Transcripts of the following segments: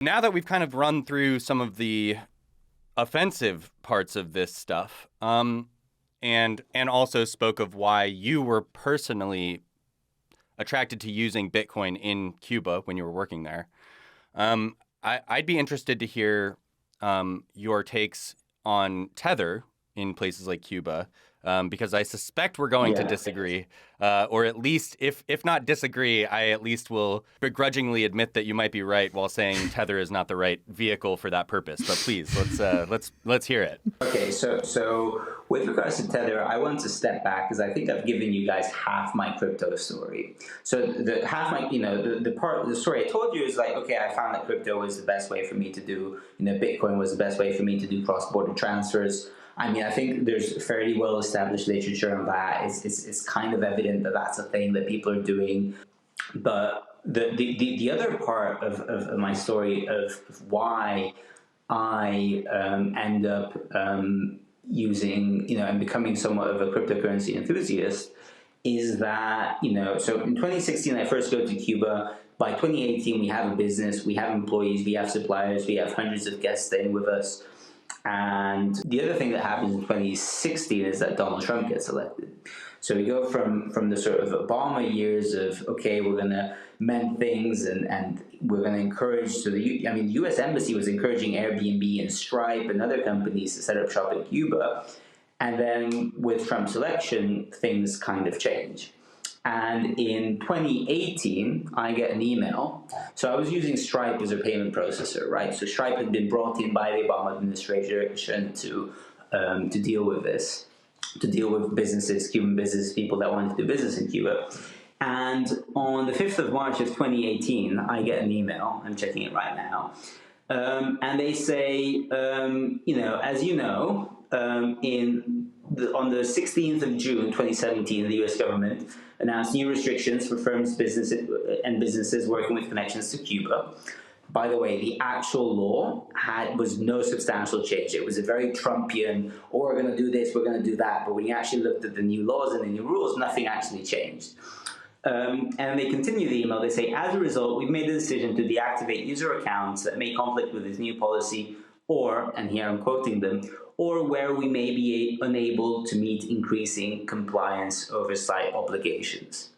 Now that we've kind of run through some of the offensive parts of this stuff, and also spoke of why you were personally attracted to using Bitcoin in Cuba when you were working there, I'd be interested to hear your takes on Tether in places like Cuba, because I suspect we're going to disagree, or at least, if not disagree, I at least will begrudgingly admit that you might be right while saying Tether is not the right vehicle for that purpose. But please, let's hear it. Okay, so with regards to Tether, I want to step back because I think I've given you guys half my crypto story. So the half my, the part of the story I told you is like, okay, I found that crypto was the best way for me to do, Bitcoin was the best way for me to do cross-border transfers. I mean, I think there's fairly well-established literature on that. It's kind of evident that that's a thing that people are doing. But the other part of my story of why I end up using, and becoming somewhat of a cryptocurrency enthusiast is that, so in 2016, I first go to Cuba. By 2018, we have a business, we have employees, we have suppliers, we have hundreds of guests staying with us. And the other thing that happens in 2016 is that Donald Trump gets elected. So we go from the sort of Obama years of, okay, we're going to mend things and we're going to encourage, so the U.S. Embassy was encouraging Airbnb and Stripe and other companies to set up shop in Cuba. And then with Trump's election, things kind of change. And in 2018, I get an email. So I was using Stripe as a payment processor, right? So Stripe had been brought in by the Obama administration to deal with this, to deal with businesses, Cuban business people that wanted to do business in Cuba. And on the 5th of March of 2018, I get an email. I'm checking it right now. And they say, as you know, on the 16th of June 2017, the U.S. government announced new restrictions for firms, businesses working with connections to Cuba. By the way, the actual law was no substantial change. It was a very Trumpian, we're going to do this, we're going to do that. But when you actually looked at the new laws and the new rules, nothing actually changed. And they continue the email. They say, as a result, we've made the decision to deactivate user accounts that may conflict with this new policy, or, and here I'm quoting them, or where we may be unable to meet increasing compliance oversight obligations.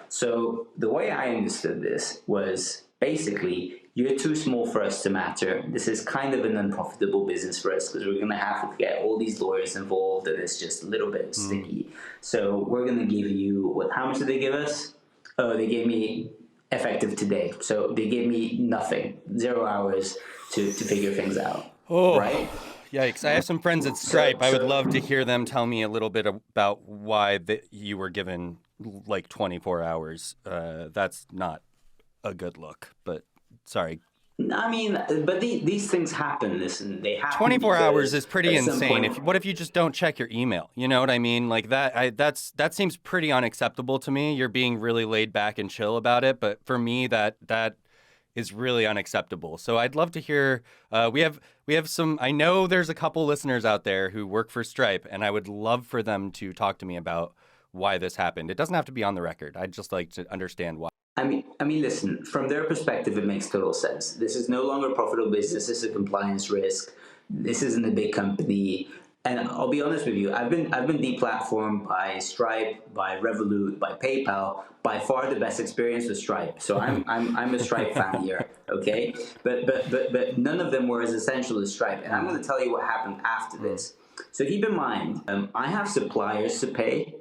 So the way I understood this was basically, you're too small for us to matter. This is kind of an unprofitable business for us because we're going to have to get all these lawyers involved and it's just a little bit sticky. So we're going to give you, how much did they give us? Oh, they gave me effective today. So they gave me nothing, 0 hours to figure things out. Oh, right? Yikes. I have some friends at Stripe. I would love to hear them tell me a little bit about why you were given like 24 hours. That's not a good look, but sorry. I mean, but these things happen. Listen, they happen. 24 hours is pretty insane. What if you just don't check your email? You know what I mean? Like that seems pretty unacceptable to me. You're being really laid back and chill about it, but for me, that is really unacceptable. So I'd love to hear. We have some. I know there's a couple listeners out there who work for Stripe, and I would love for them to talk to me about why this happened. It doesn't have to be on the record. I'd just like to understand why. I mean, listen, from their perspective, it makes total sense. This is no longer a profitable business. This is a compliance risk. This isn't a big company. And I'll be honest with you, I've been deplatformed by Stripe, by Revolut, by PayPal. By far the best experience with Stripe. So I'm a Stripe fan here, okay? But none of them were as essential as Stripe. And I'm going to tell you what happened after this. So keep in mind, I have suppliers to pay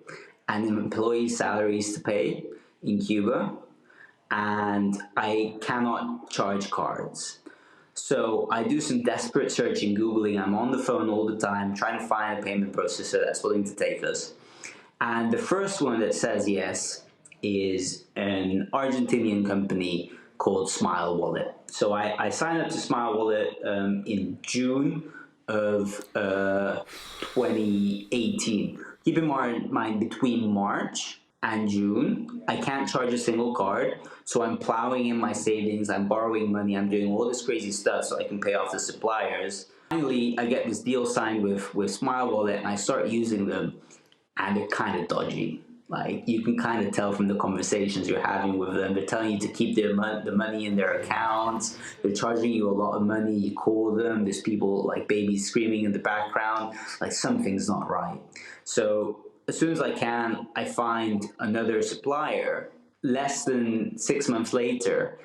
and employee salaries to pay in Cuba. And I cannot charge cards. So I do some desperate searching, Googling. I'm on the phone all the time trying to find a payment processor that's willing to take us. And the first one that says yes is an Argentinian company called Smile Wallet. So I signed up to Smile Wallet in June of 2018. Keep in mind, between March and June, I can't charge a single card. So I'm plowing in my savings, I'm borrowing money, I'm doing all this crazy stuff so I can pay off the suppliers. Finally, I get this deal signed with Smile Wallet and I start using them, and they're kind of dodgy. Like, you can kind of tell from the conversations you're having with them. They're telling you to keep the money in their accounts. They're charging you a lot of money. You call them. There's people like babies screaming in the background. Like, something's not right. So as soon as I can, I find another supplier. Less than 6 months later,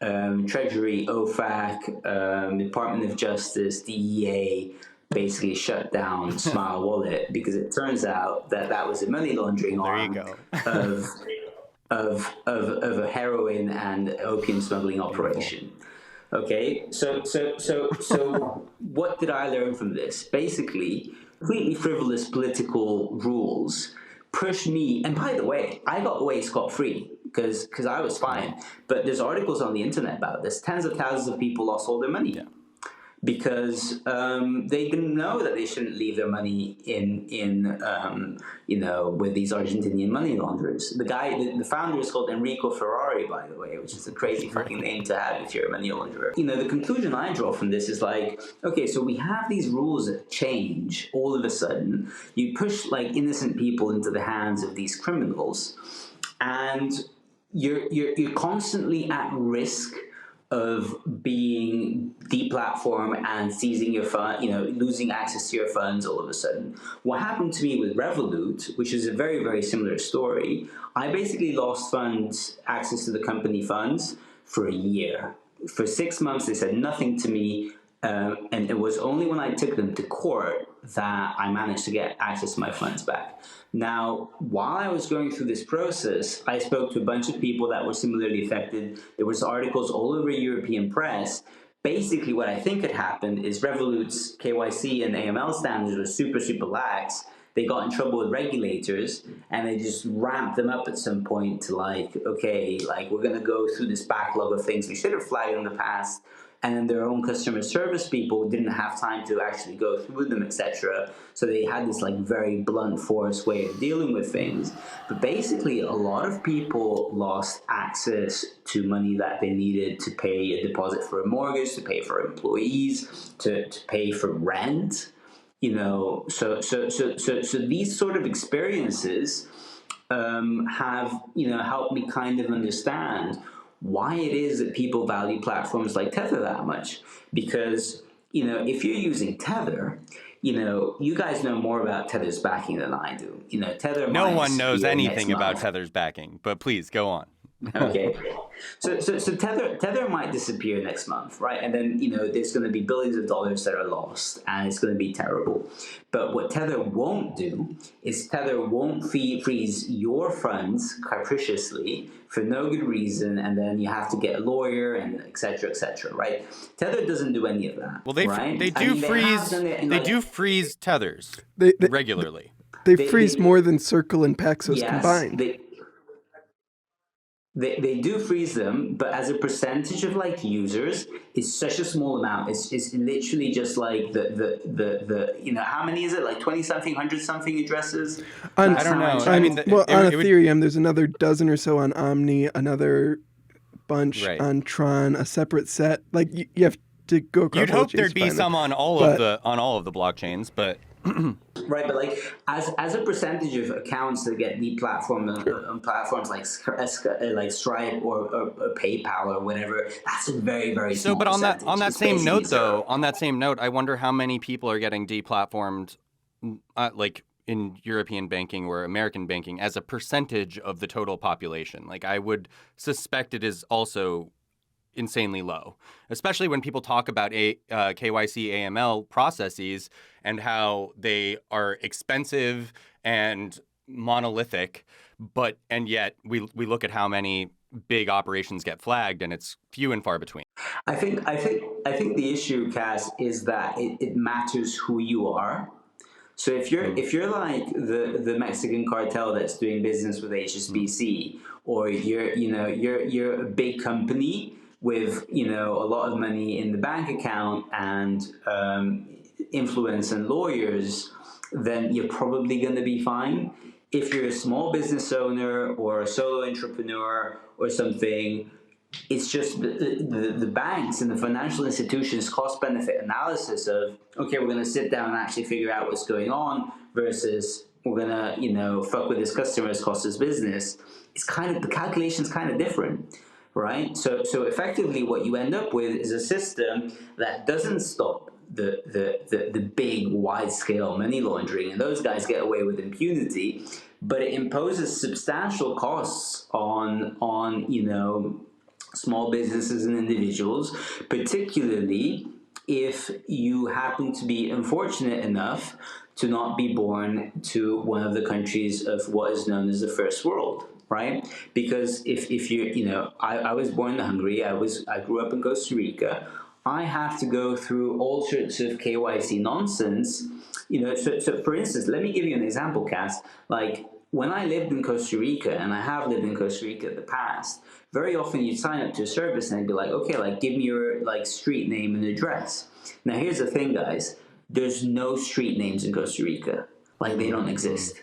Treasury, OFAC, Department of Justice, DEA basically shut down Smile Wallet because it turns out that that was a money laundering arm of a heroin and opium smuggling operation. Okay, so what did I learn from this? Basically, completely frivolous political rules pushed me. And by the way, I got away scot-free because I was fine. But there's articles on the internet about this. Tens of thousands of people lost all their money. Yeah. Because they didn't know that they shouldn't leave their money in with these Argentinian money launderers. The founder is called Enrico Ferrari, by the way, which is a crazy fucking name to have if you're a money launderer. The conclusion I draw from this is like, okay, so we have these rules that change all of a sudden. You push like innocent people into the hands of these criminals, and you're constantly at risk of being deplatformed and seizing your fund, losing access to your funds all of a sudden. What happened to me with Revolut, which is a very, very similar story, I basically lost access to the company funds for a year. For 6 months, they said nothing to me, and it was only when I took them to court that I managed to get access to my funds back. Now, while I was going through this process, I spoke to a bunch of people that were similarly affected. There was articles all over European press. Basically, what I think had happened is Revolut's KYC and AML standards were super, super lax. They got in trouble with regulators, and they just ramped them up at some point to okay, we're going to go through this backlog of things we should have flagged in the past. And their own customer service people didn't have time to actually go through them, etc. So they had this very blunt force way of dealing with things. But basically, a lot of people lost access to money that they needed to pay a deposit for a mortgage, to pay for employees, to pay for rent. So these sort of experiences have helped me kind of understand why it is that people value platforms like Tether that much. Because, if you're using Tether, you guys know more about Tether's backing than I do. Tether. No one knows anything about Tether's backing, but please go on. Okay. So Tether might disappear next month, right? And then, there's going to be billions of dollars that are lost, and it's going to be terrible. But what Tether won't do is Tether won't freeze your funds capriciously for no good reason, and then you have to get a lawyer and et cetera, right? Tether doesn't do any of that. Well, they do freeze tethers regularly. They freeze more than Circle and Paxos combined. They do freeze them, but as a percentage of users, it's such a small amount. It's literally just the how many is it? 20-something, 100-something addresses? I don't know. On Ethereum, there's another dozen or so on Omni, another bunch on Tron, a separate set. You have to go across. You'd hope there'd be some on all of the blockchains, but. Right, but as a percentage of accounts that get deplatformed on platforms like Stripe or PayPal or whatever, that's a very, very small percentage. on that same note, I wonder how many people are getting deplatformed, in European banking or American banking as a percentage of the total population. I would suspect it is also insanely low, especially when people talk about KYC AML processes and how they are expensive and monolithic, and yet we look at how many big operations get flagged, and it's few and far between. I think the issue, Cass, is that it matters who you are. So if you're like the Mexican cartel that's doing business with HSBC, or you're a big company with a lot of money in the bank account and influence and lawyers, then you're probably going to be fine. If you're a small business owner or a solo entrepreneur or something, it's just the banks and the financial institutions' cost-benefit analysis of, okay, we're going to sit down and actually figure out what's going on versus we're gonna, fuck with his customers, cost us business. It's kind of, the calculation's kind of different, right? So effectively, what you end up with is a system that doesn't stop the big, wide scale money laundering, and those guys get away with impunity, but it imposes substantial costs on small businesses and individuals, particularly if you happen to be unfortunate enough to not be born to one of the countries of what is known as the first world, right? Because if I was born in Hungary, I grew up in Costa Rica. I have to go through all sorts of KYC nonsense. So for instance, let me give you an example, Cass. Like, when I lived in Costa Rica, and I have lived in Costa Rica in the past, very often you'd sign up to a service and they'd be like, okay, like, give me your street name and address. Now here's the thing, guys. There's no street names in Costa Rica. Like, they don't exist.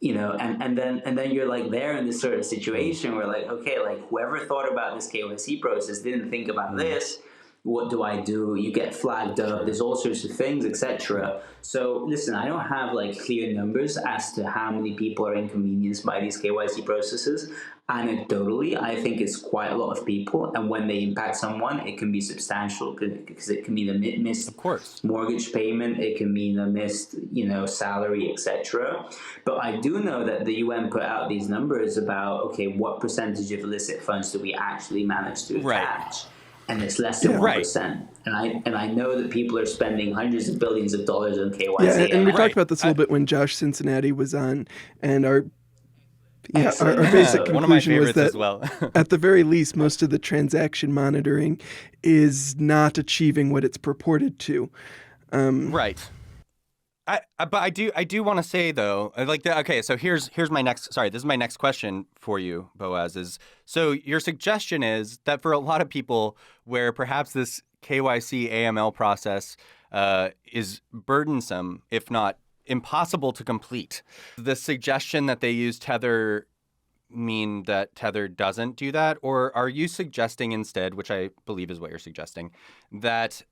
And then you're like there in this sort of situation where, like, okay, like, whoever thought about this KYC process didn't think about this. What do I do? You get flagged up. There's all sorts of things, etc. So listen, I don't have like clear numbers as to how many people are inconvenienced by these KYC processes. Anecdotally, I think it's quite a lot of people, and when they impact someone, it can be substantial because it can mean a missed mortgage payment, it can mean a missed salary, etc. But I do know that the UN put out these numbers about, okay, what percentage of illicit funds do we actually manage to catch? And it's less than 1%. And I know that people are spending hundreds of billions of dollars on KYC. Yeah, and we talked about this a little bit when Josh Cincinnati was on, and our basic conclusion was that at the very least, most of the transaction monitoring is not achieving what it's purported to. Right. But I do want to say though, okay, so here's my next. Sorry, this is my next question for you, Boaz. Is so your suggestion is that for a lot of people, where perhaps this KYC AML process is burdensome, if not impossible to complete, the suggestion that they use Tether mean that Tether doesn't do that, or are you suggesting instead, which I believe is what you're suggesting, that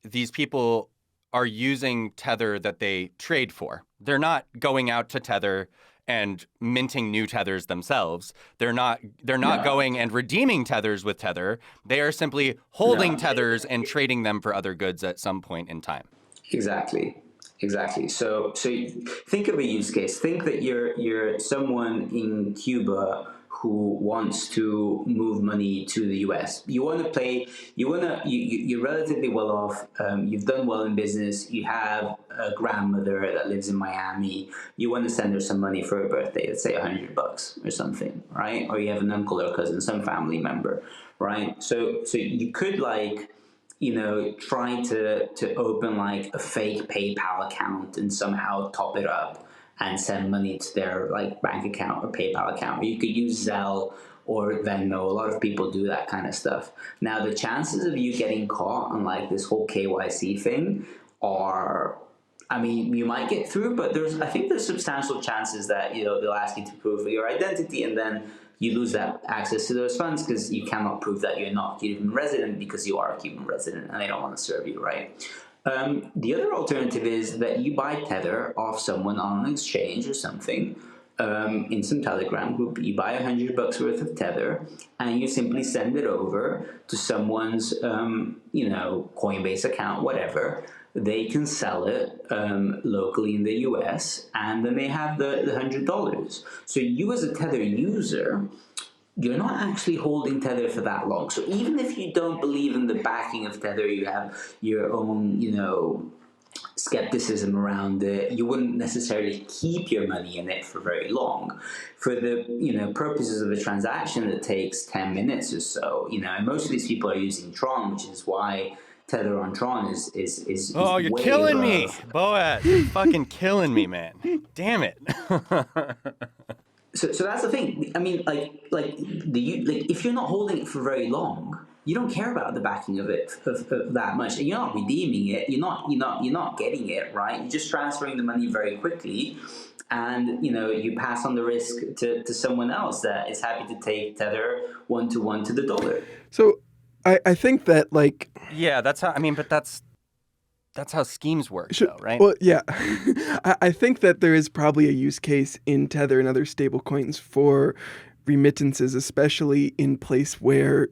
these people are using Tether that they trade for? They're not going out to Tether and minting new Tethers themselves. They're not going and redeeming Tethers with Tether. They are simply holding Tethers and trading them for other goods at some point in time. Exactly. So think of a use case. Think that you're someone in Cuba who wants to move money to the US. You're relatively well off. You've done well in business. You have a grandmother that lives in Miami. You want to send her some money for her birthday, let's say $100 or something, right? Or you have an uncle or cousin, some family member, right? So you could try to open like a fake PayPal account and somehow top it up and send money to their bank account or PayPal account. Or you could use Zelle or Venmo. A lot of people do that kind of stuff. Now, the chances of you getting caught on this whole KYC thing are, you might get through, but I think there's substantial chances that they'll ask you to prove your identity, and then you lose that access to those funds because you cannot prove that you're not a Cuban resident because you are a Cuban resident and they don't want to serve you, right? The other alternative is that you buy Tether off someone on an exchange or something, in some Telegram group. You buy $100 worth of Tether and you simply send it over to someone's, Coinbase account, whatever. They can sell it locally in the US, and then they have the $100. So you as a Tether user, you're not actually holding Tether for that long. So even if you don't believe in the backing of Tether, you have your own, skepticism around it, you wouldn't necessarily keep your money in it for very long. For the, purposes of a transaction that takes 10 minutes or so, and most of these people are using Tron, which is why Tether on Tron is oh, you're killing me, Boaz. You're fucking killing me, man. Damn it. So that's the thing. If you're not holding it for very long, you don't care about the backing of it of that much. You're not redeeming it. You're not getting it, right. You're just transferring the money very quickly, and you pass on the risk to someone else that is happy to take Tether 1-to-1 to the dollar. So I think that yeah, that's how. But that's that's how schemes work, though, right? Well, yeah. I think that there is probably a use case in Tether and other stablecoins for remittances, especially in place where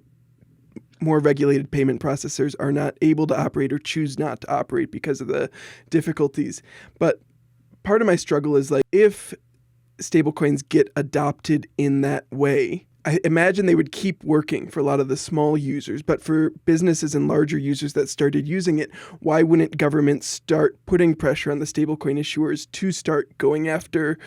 more regulated payment processors are not able to operate or choose not to operate because of the difficulties. But part of my struggle is like, if stablecoins get adopted in that way, I imagine they would keep working for a lot of the small users, but for businesses and larger users that started using it, why wouldn't governments start putting pressure on the stablecoin issuers to start going after,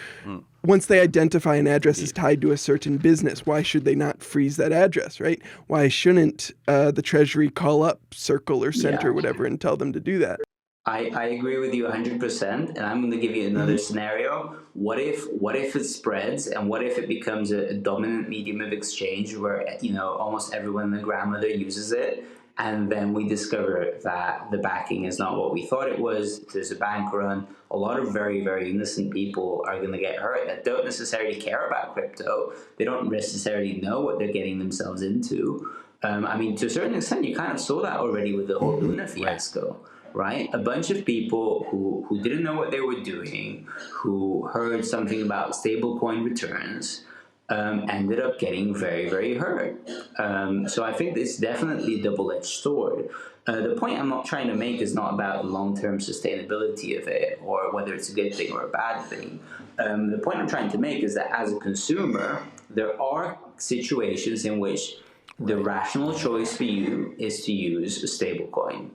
once they identify an address is tied to a certain business, why should they not freeze that address, right? Why shouldn't the Treasury call up Circle or Center or whatever and tell them to do that? I agree with you 100%, and I'm going to give you another scenario. What if it spreads, and what if it becomes a dominant medium of exchange where, you know, almost everyone and their grandmother uses it, and then we discover that the backing is not what we thought it was, there's a bank run, a lot of very, very innocent people are going to get hurt that don't necessarily care about crypto, they don't necessarily know what they're getting themselves into. I mean, to a certain extent, you kind of saw that already with the whole Luna fiasco. Right? A bunch of people who didn't know what they were doing, who heard something about stablecoin returns, ended up getting very, very hurt. So I think it's definitely a double-edged sword. The point I'm not trying to make is not about the long-term sustainability of it or whether it's a good thing or a bad thing. The point I'm trying to make is that as a consumer, there are situations in which the rational choice for you is to use a stablecoin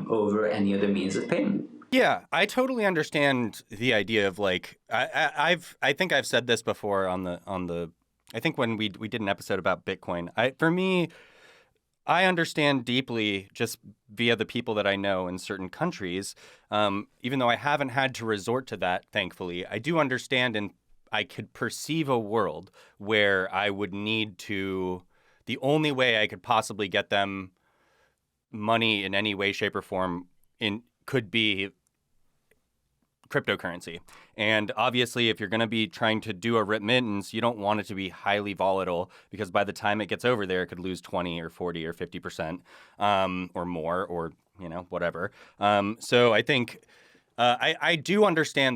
over any other means of payment. Yeah, I totally understand the idea of like I think I've said this before on the I think when we did an episode about Bitcoin. For me, I understand deeply just via the people that I know in certain countries, even though I haven't had to resort to that, thankfully. I do understand, and I could perceive a world where I would need to, the only way I could possibly get them money in any way, shape, or form could be cryptocurrency. And obviously, if you're going to be trying to do a remittance, you don't want it to be highly volatile, because by the time it gets over there, it could lose 20 or 40 or 50% or more, or, you know, whatever. So I think I do understand